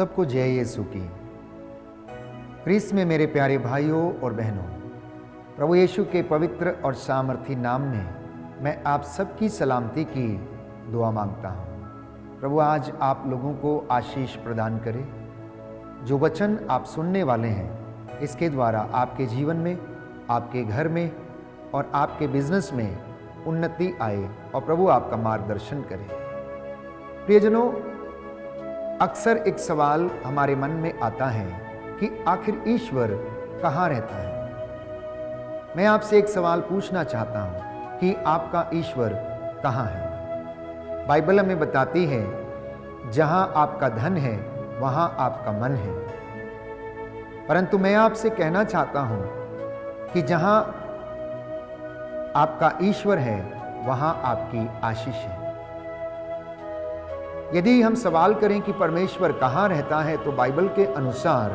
सबको जय यीशु की। क्रिस्त में मेरे प्यारे भाइयों और बहनों, प्रभु यीशु के पवित्र और सामर्थी नाम में मैं आप सबकी सलामती की दुआ मांगता हूँ। प्रभु आज आप लोगों को आशीष प्रदान करे। जो वचन आप सुनने वाले हैं, इसके द्वारा आपके जीवन में, आपके घर में और आपके बिजनेस में उन्नति आए और प्रभु आपका मार्गदर्शन करे। प्रियजनों, अक्सर एक सवाल हमारे मन में आता है कि आखिर ईश्वर कहाँ रहता है। मैं आपसे एक सवाल पूछना चाहता हूँ कि आपका ईश्वर कहाँ है। बाइबल हमें बताती है, जहाँ आपका धन है वहाँ आपका मन है। परंतु मैं आपसे कहना चाहता हूँ कि जहाँ आपका ईश्वर है वहाँ आपकी आशीष है। यदि हम सवाल करें कि परमेश्वर कहाँ रहता है, तो बाइबल के अनुसार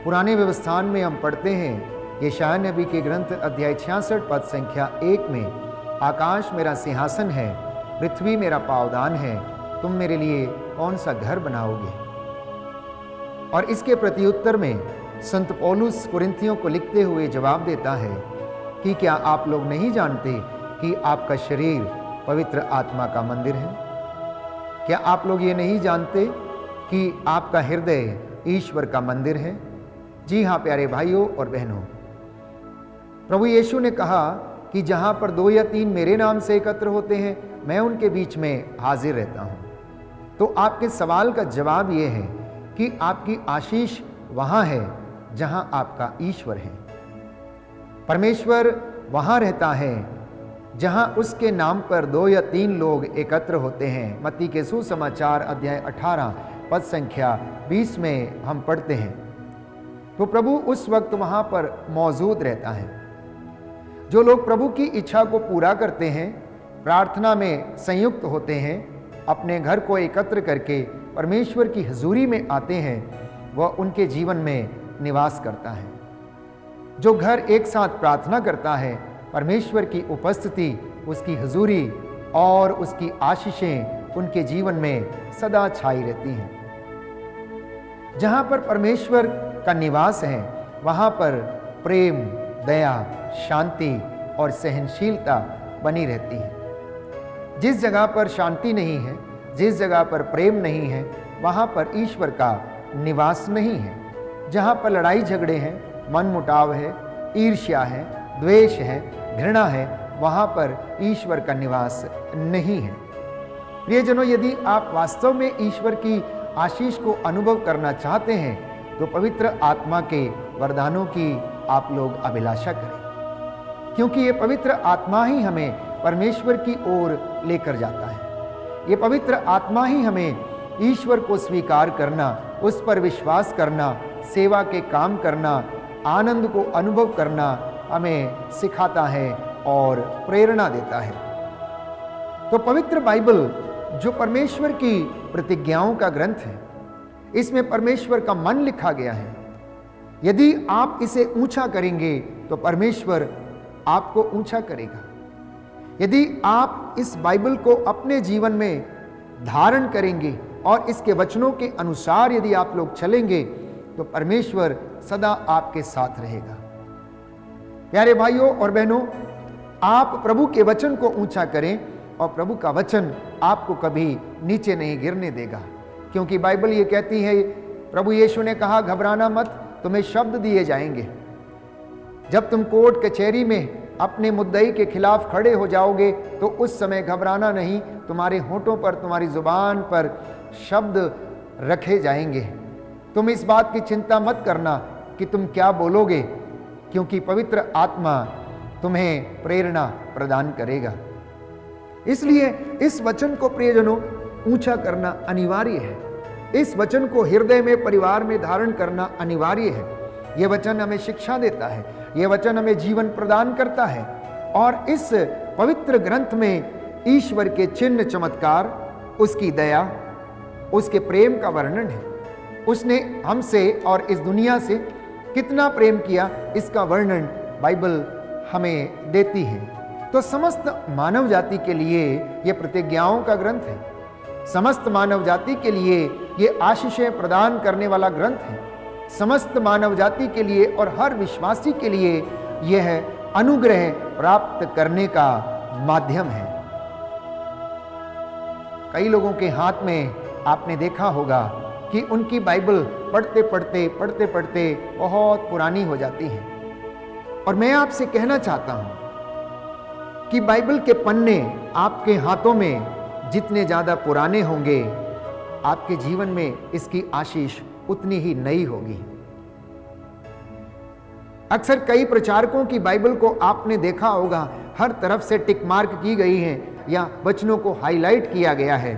पुराने व्यवस्थान में हम पढ़ते हैं, यशायाह नबी के ग्रंथ अध्याय 66 पद संख्या 1 में, आकाश मेरा सिंहासन है, पृथ्वी मेरा पावदान है, तुम मेरे लिए कौन सा घर बनाओगे। और इसके प्रत्युत्तर में संत पौलुस कुरिन्थियों को लिखते हुए जवाब देता है कि क्या आप लोग नहीं जानते कि आपका शरीर पवित्र आत्मा का मंदिर है। क्या आप लोग ये नहीं जानते कि आपका हृदय ईश्वर का मंदिर है। जी हाँ प्यारे भाइयों और बहनों, प्रभु यीशु ने कहा कि जहाँ पर 2 या 3 मेरे नाम से एकत्र होते हैं, मैं उनके बीच में हाजिर रहता हूँ। तो आपके सवाल का जवाब ये है कि आपकी आशीष वहाँ है जहाँ आपका ईश्वर है। परमेश्वर वहाँ रहता है जहाँ उसके नाम पर 2 या 3 लोग एकत्र होते हैं। मत्ती के सुसमाचार अध्याय 18 पद संख्या 20 में हम पढ़ते हैं। तो प्रभु उस वक्त वहाँ पर मौजूद रहता है। जो लोग प्रभु की इच्छा को पूरा करते हैं, प्रार्थना में संयुक्त होते हैं, अपने घर को एकत्र करके परमेश्वर की हजूरी में आते हैं, वह उनके जीवन में निवास करता है। जो घर एक साथ प्रार्थना करता है, परमेश्वर की उपस्थिति, उसकी हजूरी और उसकी आशीषें उनके जीवन में सदा छाई रहती हैं। जहाँ पर परमेश्वर का निवास है, वहाँ पर प्रेम, दया, शांति और सहनशीलता बनी रहती है। जिस जगह पर शांति नहीं है, जिस जगह पर प्रेम नहीं है, वहाँ पर ईश्वर का निवास नहीं है। जहाँ पर लड़ाई झगड़े हैं, मनमुटाव है, ईर्ष्या है, द्वेष है, घृणा है, वहाँ पर ईश्वर का निवास नहीं है। प्रियजनों, यदि आप वास्तव में ईश्वर की आशीष को अनुभव करना चाहते हैं, तो पवित्र आत्मा के वरदानों की आप लोग अभिलाषा करें, क्योंकि ये पवित्र आत्मा ही हमें परमेश्वर की ओर लेकर जाता है। ये पवित्र आत्मा ही हमें ईश्वर को स्वीकार करना, उस पर विश्वास करना, सेवा के काम करना, आनंद को अनुभव करना हमें सिखाता है और प्रेरणा देता है। तो पवित्र बाइबल जो परमेश्वर की प्रतिज्ञाओं का ग्रंथ है, इसमें परमेश्वर का मन लिखा गया है। यदि आप इसे ऊंचा करेंगे तो परमेश्वर आपको ऊंचा करेगा। यदि आप इस बाइबल को अपने जीवन में धारण करेंगे और इसके वचनों के अनुसार यदि आप लोग चलेंगे, तो परमेश्वर सदा आपके साथ रहेगा। प्यारे भाइयों और बहनों, आप प्रभु के वचन को ऊंचा करें और प्रभु का वचन आपको कभी नीचे नहीं गिरने देगा। क्योंकि बाइबल ये कहती है, प्रभु यीशु ने कहा, घबराना मत, तुम्हें शब्द दिए जाएंगे। जब तुम कोर्ट कचहरी में अपने मुद्दई के खिलाफ खड़े हो जाओगे, तो उस समय घबराना नहीं, तुम्हारे होठों पर, तुम्हारी जुबान पर शब्द रखे जाएंगे। तुम इस बात की चिंता मत करना कि तुम क्या बोलोगे, क्योंकि पवित्र आत्मा तुम्हें प्रेरणा प्रदान करेगा। इसलिए इस वचन को प्रियजनों ऊंचा करना अनिवार्य है। इस वचन को हृदय में, परिवार में धारण करना अनिवार्य है। यह वचन हमें शिक्षा देता है, यह वचन हमें जीवन प्रदान करता है। और इस पवित्र ग्रंथ में ईश्वर के चिन्ह, चमत्कार, उसकी दया, उसके प्रेम का वर्णन है। उसने हमसे और इस दुनिया से कितना प्रेम किया, इसका वर्णन बाइबल हमें देती है। तो समस्त मानव जाति के लिए यह प्रतिज्ञाओं का ग्रंथ है। समस्त मानव जाति के लिए ये आशीषें प्रदान करने वाला ग्रंथ है। समस्त मानव जाति के लिए और हर विश्वासी के लिए यह अनुग्रह प्राप्त करने का माध्यम है। कई लोगों के हाथ में आपने देखा होगा कि उनकी बाइबल पढ़ते पढ़ते बहुत पुरानी हो जाती है। और मैं आपसे कहना चाहता हूं कि बाइबल के पन्ने आपके हाथों में जितने ज्यादा पुराने होंगे, आपके जीवन में इसकी आशीष उतनी ही नई होगी। अक्सर कई प्रचारकों की बाइबल को आपने देखा होगा, हर तरफ से टिक मार्क की गई है या वचनों को हाईलाइट किया गया है।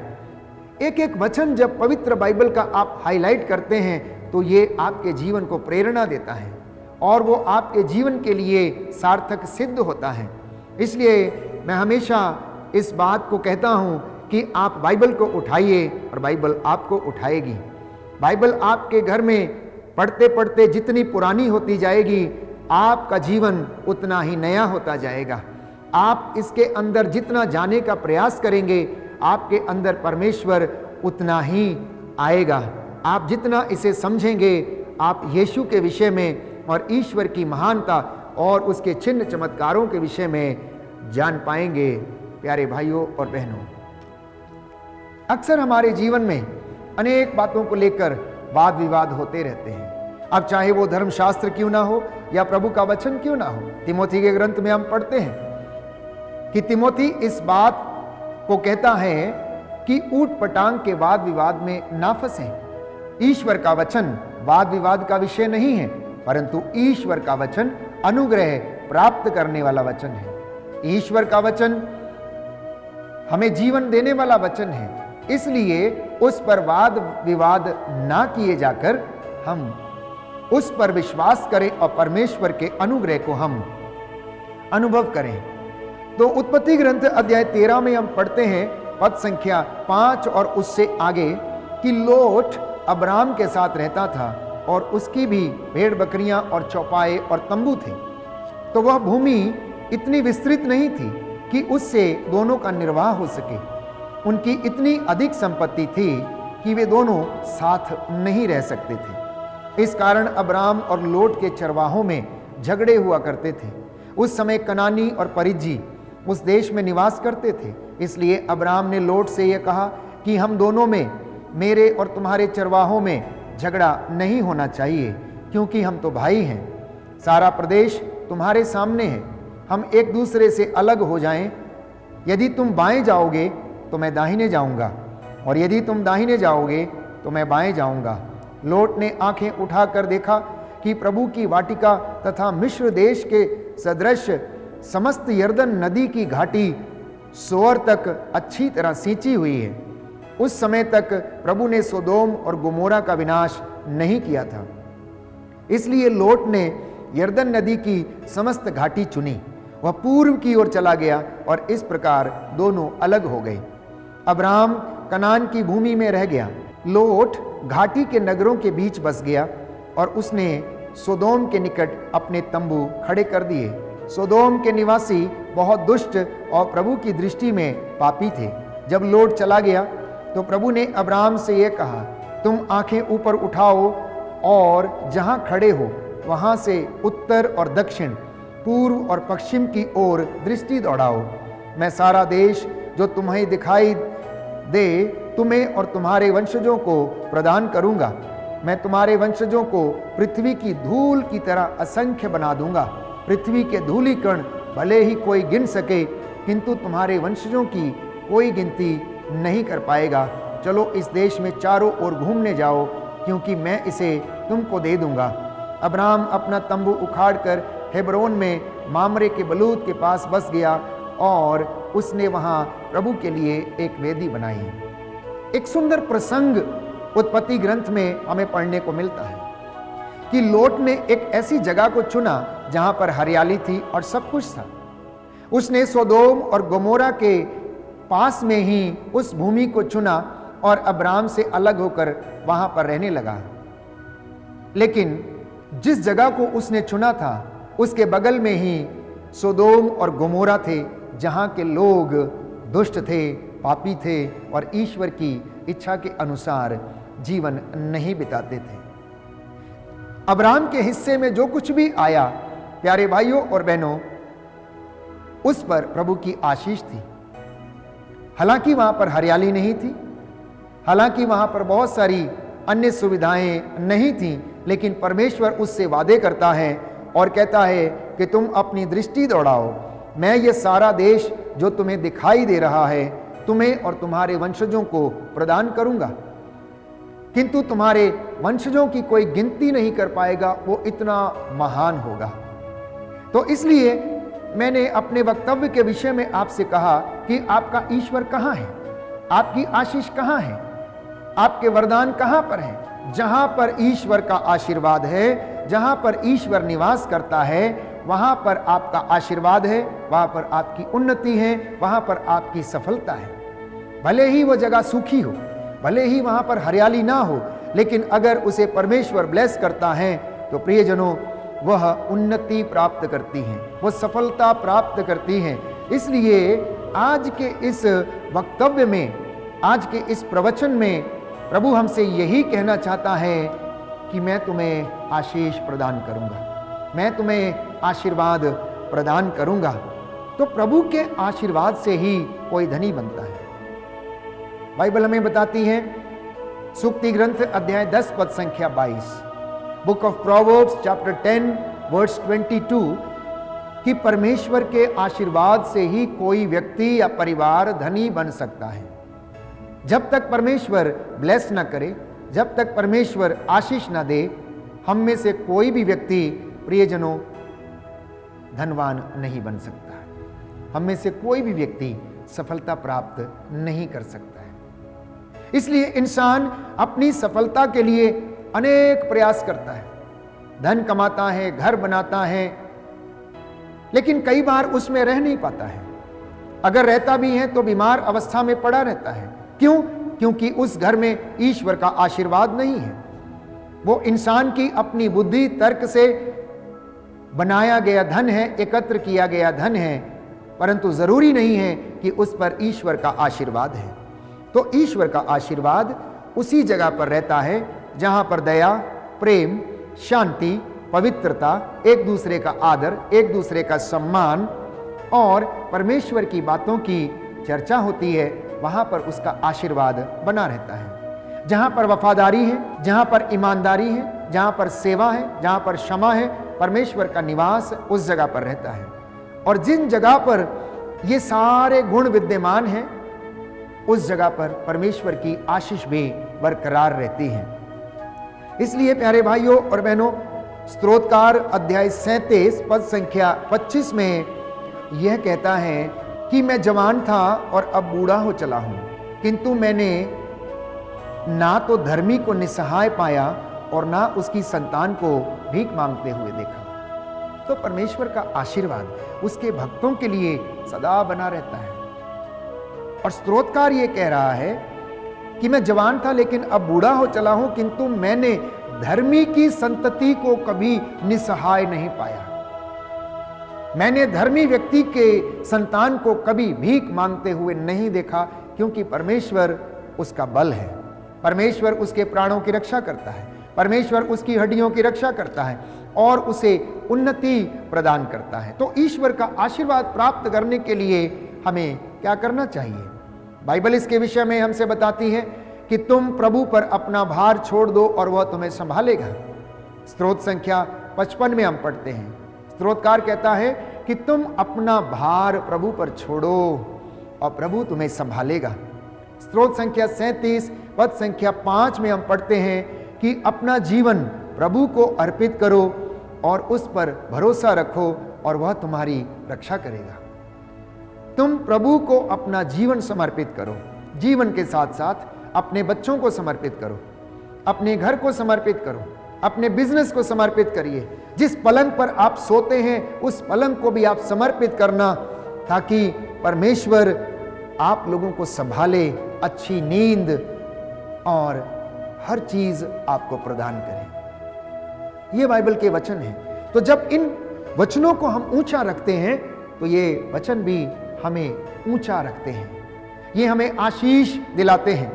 एक एक वचन जब पवित्र बाइबल का आप हाईलाइट करते हैं तो ये आपके जीवन को प्रेरणा देता है और वो आपके जीवन के लिए सार्थक सिद्ध होता है। इसलिए मैं हमेशा इस बात को कहता हूं कि आप बाइबल को उठाइए और बाइबल आपको उठाएगी। बाइबल आपके घर में पढ़ते पढ़ते जितनी पुरानी होती जाएगी, आपका जीवन उतना ही नया होता जाएगा। आप इसके अंदर जितना जाने का प्रयास करेंगे, आपके अंदर परमेश्वर उतना ही आएगा। आप जितना इसे समझेंगे, आप यीशु के विषय में और ईश्वर की महानता और उसके चिन्ह चमत्कारों के विषय में जान पाएंगे। प्यारे भाइयों और बहनों, अक्सर हमारे जीवन में अनेक बातों को लेकर वाद विवाद होते रहते हैं। अब चाहे वो धर्मशास्त्र क्यों ना हो या प्रभु का वचन क्यों ना हो। तिमोथी के ग्रंथ में हम पढ़ते हैं कि तिमोथी इस बात को कहता है कि ऊट पटांग के वाद विवाद में ना फंसें। ईश्वर का वचन वाद विवाद का विषय नहीं है, परंतु ईश्वर का वचन अनुग्रह प्राप्त करने वाला वचन है। ईश्वर का वचन हमें जीवन देने वाला वचन है। इसलिए उस पर वाद विवाद ना किए जाकर हम उस पर विश्वास करें और परमेश्वर के अनुग्रह को हम अनुभव करें। तो उत्पत्ति ग्रंथ अध्याय 13 में हम पढ़ते हैं पद संख्या 5 और उससे आगे कि लोट अब्राम के साथ रहता था और उसकी भी भेड़ बकरियां और चौपाए और तंबू थे। तो वह भूमि इतनी विस्तृत नहीं थी कि उससे दोनों का निर्वाह हो सके। उनकी इतनी अधिक संपत्ति थी कि वे दोनों साथ नहीं रह सकते थे। इस कारण अब्राम और लोट के चरवाहों में झगड़े हुआ करते थे। उस समय कनानी और परिज्जी उस देश में निवास करते थे। इसलिए अब्राम ने लोट से यह कहा कि हम दोनों में, मेरे और तुम्हारे चरवाहों में झगड़ा नहीं होना चाहिए, क्योंकि हम तो भाई हैं। सारा प्रदेश तुम्हारे सामने है, हम एक दूसरे से अलग हो जाएं। यदि तुम बाएं जाओगे तो मैं दाहिने जाऊंगा, और यदि तुम दाहिने जाओगे तो मैं बाएं जाऊंगा। लोट ने आंखें उठाकर देखा कि प्रभु की वाटिका तथा मिस्र देश के सदृश समस्त यर्दन नदी की घाटी सोअर तक अच्छी तरह सींची हुई है। उस समय तक प्रभु ने सोदोम और गोमोरा का विनाश नहीं किया था। इसलिए लोट ने यर्दन नदी की समस्त घाटी चुनी। वह पूर्व की ओर चला गया और इस प्रकार दोनों अलग हो गए। अब्राम कनान की भूमि में रह गया। लोट घाटी के नगरों के बीच बस गया और उसने सोदोम के निकट अपने तंबू खड़े कर दिए। सोदोम के निवासी बहुत दुष्ट और प्रभु की दृष्टि में पापी थे। जब लोट चला गया तो प्रभु ने अब्राम से यह कहा, तुम आंखें ऊपर उठाओ और जहां खड़े हो वहां से उत्तर और दक्षिण, पूर्व और पश्चिम की ओर दृष्टि दौड़ाओ। मैं सारा देश जो तुम्हें दिखाई दे तुम्हें और तुम्हारे वंशजों को प्रदान करूंगा। मैं तुम्हारे वंशजों को पृथ्वी की धूल की तरह असंख्य बना दूंगा। पृथ्वी के धूली कण भले ही कोई गिन सके, किंतु तुम्हारे वंशजों की कोई गिनती नहीं कर पाएगा। चलो इस देश में चारों ओर घूमने जाओ, क्योंकि मैं इसे तुमको दे दूंगा। अब्राम अपना तंबू उखाड़कर हेब्रोन में मामरे के बलूत के पास बस गया और उसने वहां प्रभु के लिए एक वेदी बनाई। एक सुंदर प्रसंग उत्पत्ति ग्रंथ में हमें पढ़ने को मिलता है कि लोट ने एक ऐसी जगह को चुना जहां पर हरियाली थी और सब कुछ था। उसने सोदोम और गोमोरा के पास में ही उस भूमि को चुना और अब्राम से अलग होकर वहां पर रहने लगा। लेकिन जिस जगह को उसने चुना था उसके बगल में ही सोदोम और गोमोरा थे, जहां के लोग दुष्ट थे, पापी थे और ईश्वर की इच्छा के अनुसार जीवन नहीं बिताते थे। अब्राहम के हिस्से में जो कुछ भी आया, प्यारे भाइयों और बहनों, उस पर प्रभु की आशीष थी। हालांकि वहां पर हरियाली नहीं थी, हालांकि वहां पर बहुत सारी अन्य सुविधाएं नहीं थी, लेकिन परमेश्वर उससे वादे करता है और कहता है कि तुम अपनी दृष्टि दौड़ाओ, मैं ये सारा देश जो तुम्हें दिखाई दे रहा है तुम्हें और तुम्हारे वंशजों को प्रदान करूंगा, किंतु तुम्हारे वंशजों की कोई गिनती नहीं कर पाएगा, वो इतना महान होगा। तो इसलिए मैंने अपने वक्तव्य के विषय में आपसे कहा कि आपका ईश्वर कहाँ है, आपकी आशीष कहाँ है, आपके वरदान कहाँ पर हैं। जहां पर ईश्वर का आशीर्वाद है, जहां पर ईश्वर निवास करता है, वहां पर आपका आशीर्वाद है, वहां पर आपकी उन्नति है, वहां पर आपकी सफलता है। भले ही वो जगह सूखी हो, भले ही वहां पर हरियाली ना हो, लेकिन अगर उसे परमेश्वर ब्लेस करता है तो प्रियजनों, वह उन्नति प्राप्त करती हैं, वह सफलता प्राप्त करती हैं। इसलिए आज के इस वक्तव्य में, आज के इस प्रवचन में प्रभु हमसे यही कहना चाहता है कि मैं तुम्हें आशीष प्रदान करूंगा, मैं तुम्हें आशीर्वाद प्रदान करूंगा। तो प्रभु के आशीर्वाद से ही कोई धनी बनता है। बाइबल हमें बताती है, सूक्ति ग्रंथ अध्याय 10 पद संख्या 22, book of proverbs chapter 10 verse 22, कि परमेश्वर के आशीर्वाद से ही कोई व्यक्ति या परिवार धनी बन सकता है। जब तक परमेश्वर ब्लेस ना करे, जब तक परमेश्वर आशीष ना दे, हम में से कोई भी व्यक्ति, प्रियजनों, धनवान नहीं बन सकता है। हम में से कोई भी व्यक्ति सफलता प्राप्त नहीं कर सकता है। इसलिए इंसान अपनी सफलता के लिए अनेक प्रयास करता है, धन कमाता है, घर बनाता है, लेकिन कई बार उसमें रह नहीं पाता है। अगर रहता भी है तो बीमार अवस्था में पड़ा रहता है। क्यों? क्योंकि उस घर में ईश्वर का आशीर्वाद नहीं है। वो इंसान की अपनी बुद्धि तर्क से बनाया गया धन है, एकत्र किया गया धन है, परंतु जरूरी नहीं है कि उस पर ईश्वर का आशीर्वाद है। तो ईश्वर का आशीर्वाद उसी जगह पर रहता है जहां पर दया, प्रेम, शांति, पवित्रता, एक दूसरे का आदर, एक दूसरे का सम्मान और परमेश्वर की बातों की चर्चा होती है। वहां पर उसका आशीर्वाद बना रहता है। जहां पर वफादारी है, जहां पर ईमानदारी है, जहां पर सेवा है, जहां पर क्षमा है, परमेश्वर का निवास उस जगह पर रहता है। और जिन जगह पर ये सारे गुण विद्यमान हैं, उस जगह पर परमेश्वर की आशीष भी बरकरार रहती है। इसलिए प्यारे भाइयों और बहनों, स्तोत्रकार अध्याय 37 पद संख्या 25 में यह कहता है कि मैं जवान था और अब बूढ़ा हो चला हूं, किंतु मैंने ना तो धर्मी को निसहाय पाया और ना उसकी संतान को भीख मांगते हुए देखा। तो परमेश्वर का आशीर्वाद उसके भक्तों के लिए सदा बना रहता है। और स्तोत्रकार ये कह रहा है कि मैं जवान था लेकिन अब बूढ़ा हो चला हूं, किंतु मैंने धर्मी की संतति को कभी निसहाय नहीं पाया। मैंने धर्मी व्यक्ति के संतान को कभी भीख मांगते हुए नहीं देखा, क्योंकि परमेश्वर उसका बल है, परमेश्वर उसके प्राणों की रक्षा करता है, परमेश्वर उसकी हड्डियों की रक्षा करता है और उसे उन्नति प्रदान करता है। तो ईश्वर का आशीर्वाद प्राप्त करने के लिए हमें क्या करना चाहिए? बाइबल इसके विषय में हमसे बताती है कि तुम प्रभु पर अपना भार छोड़ दो और वह तुम्हें संभालेगा। स्तोत्र संख्या 55 में हम पढ़ते हैं, स्तोत्रकार कहता है कि तुम अपना भार प्रभु पर छोड़ो और प्रभु तुम्हें संभालेगा। स्तोत्र संख्या 37 पद संख्या 5 में हम पढ़ते हैं कि अपना जीवन प्रभु को अर्पित करो और उस पर भरोसा रखो और वह तुम्हारी रक्षा करेगा। तुम प्रभु को अपना जीवन समर्पित करो, जीवन के साथ साथ अपने बच्चों को समर्पित करो, अपने घर को समर्पित करो, अपने बिजनेस को समर्पित करिए। जिस पलंग पर आप सोते हैं उस पलंग को भी आप समर्पित करना, ताकि परमेश्वर आप लोगों को संभाले, अच्छी नींद और हर चीज आपको प्रदान करे। ये बाइबल के वचन हैं। तो जब इन वचनों को हम ऊंचा रखते हैं तो ये वचन भी हमें ऊंचा रखते हैं। ये हमें आशीष दिलाते हैं।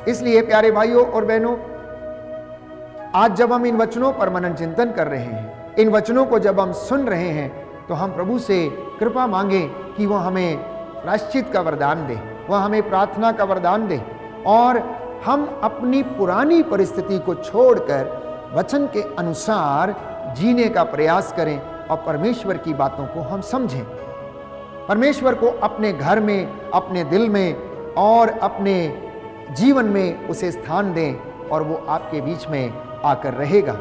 इसलिए प्यारे भाइयों और बहनों, आज जब हम इन वचनों पर मनन चिंतन कर रहे हैं, इन वचनों को जब हम सुन रहे हैं, तो हम प्रभु से कृपा मांगे कि वह हमें प्रायश्चित का वरदान दे, वह हमें प्रार्थना का वरदान दे, और हम अपनी पुरानी परिस्थिति को छोड़कर वचन के अनुसार जीने का प्रयास करें और परमेश्वर की बातों को हम समझें। परमेश्वर को अपने घर में, अपने दिल में और अपने जीवन में उसे स्थान दें और वो आपके बीच में आकर रहेगा।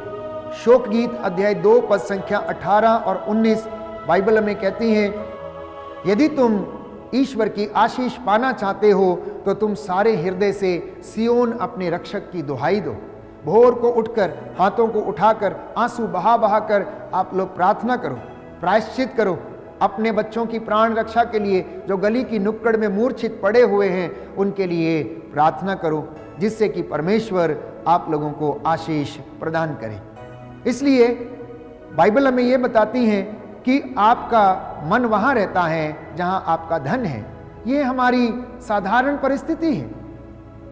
शोक गीत अध्याय 2 पद संख्या 18 और 19 बाइबल में कहती है, यदि तुम ईश्वर की आशीष पाना चाहते हो तो तुम सारे हृदय से सियोन अपने रक्षक की दुहाई दो। भोर को उठकर, हाथों को उठाकर, आंसू बहा बहा कर आप लोग प्रार्थना करो, प्रायश्चित करो। अपने बच्चों की प्राण रक्षा के लिए जो गली की नुक्कड़ में मूर्छित पड़े हुए हैं, उनके लिए प्रार्थना करो, जिससे कि परमेश्वर आप लोगों को आशीष प्रदान करें। इसलिए बाइबल हमें यह बताती है कि आपका मन वहां रहता है जहां आपका धन है। ये हमारी साधारण परिस्थिति है।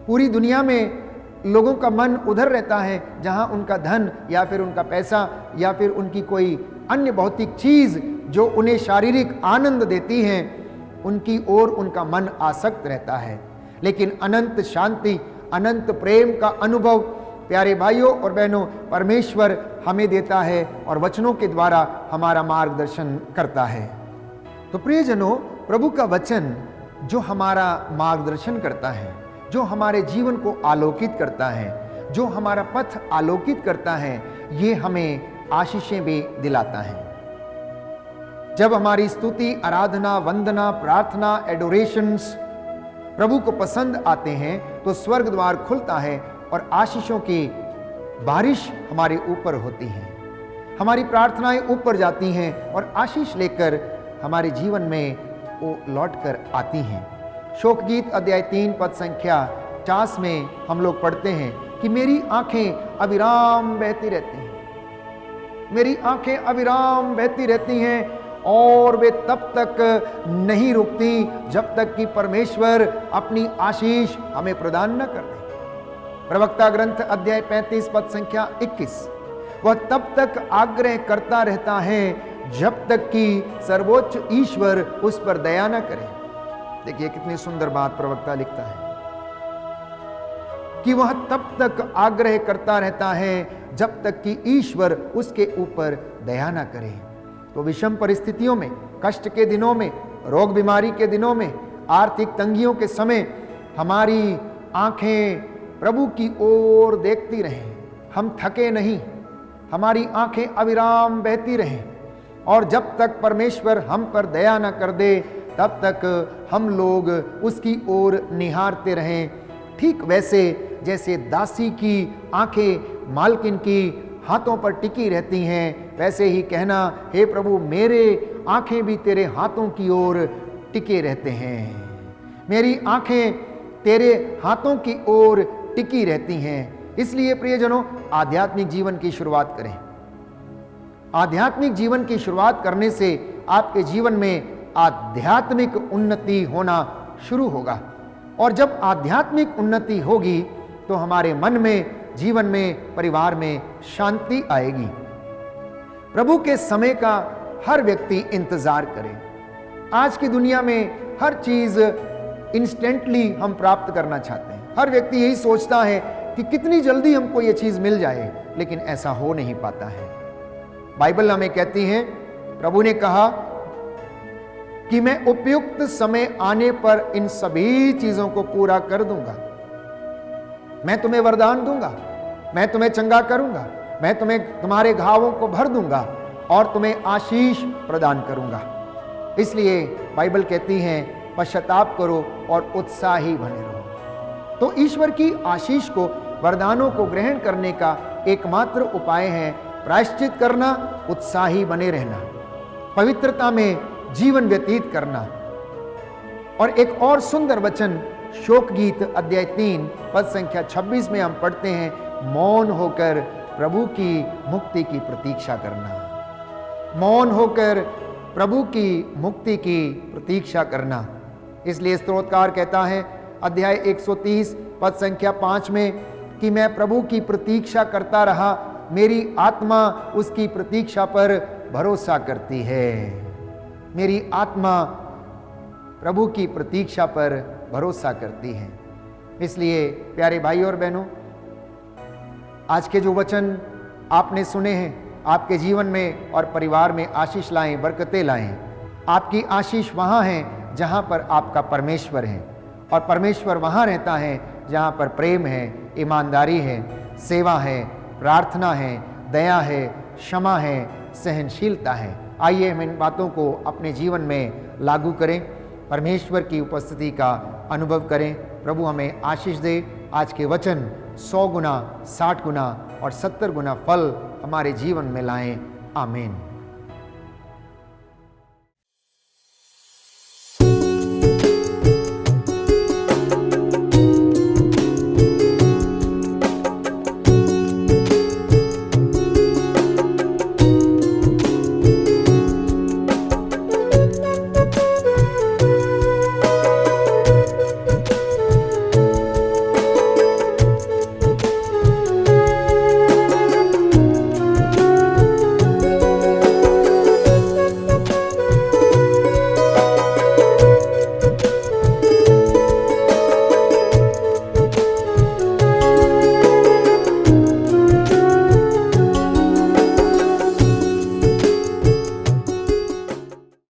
पूरी दुनिया में लोगों का मन उधर रहता है जहां उनका धन या फिर उनका पैसा या फिर उनकी कोई अन्य भौतिक चीज जो उन्हें शारीरिक आनंद देती है, उनकी ओर उनका मन आसक्त रहता है। लेकिन अनंत शांति, अनंत प्रेम का अनुभव प्यारे भाइयों और बहनों परमेश्वर हमें देता है और वचनों के द्वारा हमारा मार्गदर्शन करता है। तो प्रियजनों, प्रभु का वचन जो हमारा मार्गदर्शन करता है, जो हमारे जीवन को आलोकित करता है, जो हमारा पथ आलोकित करता है, ये हमें आशीषें भी दिलाता है। जब हमारी स्तुति, आराधना, वंदना, प्रार्थना, एडोरेशंस प्रभु को पसंद आते हैं तो स्वर्ग द्वार खुलता है और आशीषों की बारिश हमारे ऊपर होती है। हमारी प्रार्थनाएं ऊपर जाती हैं और आशीष लेकर हमारे जीवन में वो लौट कर आती हैं। शोक गीत अध्याय 3 पद संख्या 50 में हम लोग पढ़ते हैं कि मेरी आंखें अविराम बहती रहती हैं, मेरी आंखें अविराम बहती रहती हैं और वे तब तक नहीं रुकती जब तक कि परमेश्वर अपनी आशीष हमें प्रदान न कर दे। प्रवक्ता ग्रंथ अध्याय 35 पद संख्या 21, वह तब तक आग्रह करता रहता है जब तक कि सर्वोच्च ईश्वर उस पर दया न करे। देखिए कितनी सुंदर बात प्रवक्ता लिखता है कि वह तब तक आग्रह करता रहता है जब तक कि ईश्वर उसके ऊपर दया न करे। तो विषम परिस्थितियों में, कष्ट के दिनों में, रोग बीमारी के दिनों में, आर्थिक तंगियों के समय हमारी आंखें प्रभु की ओर देखती रहें, हम थके नहीं, हमारी आंखें अविराम बहती रहें, और जब तक परमेश्वर हम पर दया न कर दे तब तक हम लोग उसकी ओर निहारते रहें। ठीक वैसे जैसे दासी की आंखें मालकिन की हाथों पर टिकी रहती हैं, वैसे ही कहना, हे प्रभु मेरे आंखें भी तेरे हाथों की ओर टिके रहते हैं, मेरी आंखें तेरे हाथों की ओर टिकी रहती हैं। इसलिए प्रियजनों, आध्यात्मिक जीवन की शुरुआत करें। आध्यात्मिक जीवन की शुरुआत करने से आपके जीवन में आध्यात्मिक उन्नति होना शुरू होगा, और जब आध्यात्मिक उन्नति होगी तो हमारे मन में, जीवन में, परिवार में शांति आएगी। प्रभु के समय का हर व्यक्ति इंतजार करे। आज की दुनिया में हर चीज इंस्टेंटली हम प्राप्त करना चाहते हैं। हर व्यक्ति यही सोचता है कि कितनी जल्दी हमको ये चीज मिल जाए, लेकिन ऐसा हो नहीं पाता है। बाइबल हमें कहती है, प्रभु ने कहा कि मैं उपयुक्त समय आने पर इन सभी चीजों को पूरा कर दूंगा। मैं तुम्हें वरदान दूंगा, मैं तुम्हें चंगा करूंगा, मैं तुम्हारे घावों को भर दूंगा और तुम्हें आशीष प्रदान करूंगा। इसलिए बाइबल कहती है, पश्चाताप करो और उत्साही बने रहो। तो ईश्वर की आशीष को, वरदानों को ग्रहण करने का एकमात्र उपाय है प्रायश्चित करना, उत्साही बने रहना, पवित्रता में जीवन व्यतीत करना। और एक और सुंदर वचन शोक गीत अध्याय 3 पद संख्या 26 में हम पढ़ते हैं, मौन होकर प्रभु की मुक्ति की प्रतीक्षा करना। मौन होकर प्रभु की मुक्ति की प्रतीक्षा करना। इसलिए स्तोत्रकार कहता है अध्याय 130 पद संख्या 5 में कि मैं प्रभु की प्रतीक्षा करता रहा, मेरी आत्मा उसकी प्रतीक्षा पर भरोसा करती है। मेरी आत्मा प्रभु की प्रतीक्षा पर भरोसा करती है। इसलिए प्यारे भाई और बहनों, आज के जो वचन आपने सुने हैं आपके जीवन में और परिवार में आशीष लाएं, बरकतें लाएं। आपकी आशीष वहाँ है जहाँ पर आपका परमेश्वर है, और परमेश्वर वहाँ रहता है जहाँ पर प्रेम है, ईमानदारी है, सेवा है, प्रार्थना है, दया है, क्षमा है, सहनशीलता है। आइए हम इन बातों को अपने जीवन में लागू करें, परमेश्वर की उपस्थिति का अनुभव करें। प्रभु हमें आशीष दे। आज के वचन 100 गुना, 60 गुना और 70 गुना फल हमारे जीवन में लाएं। आमीन।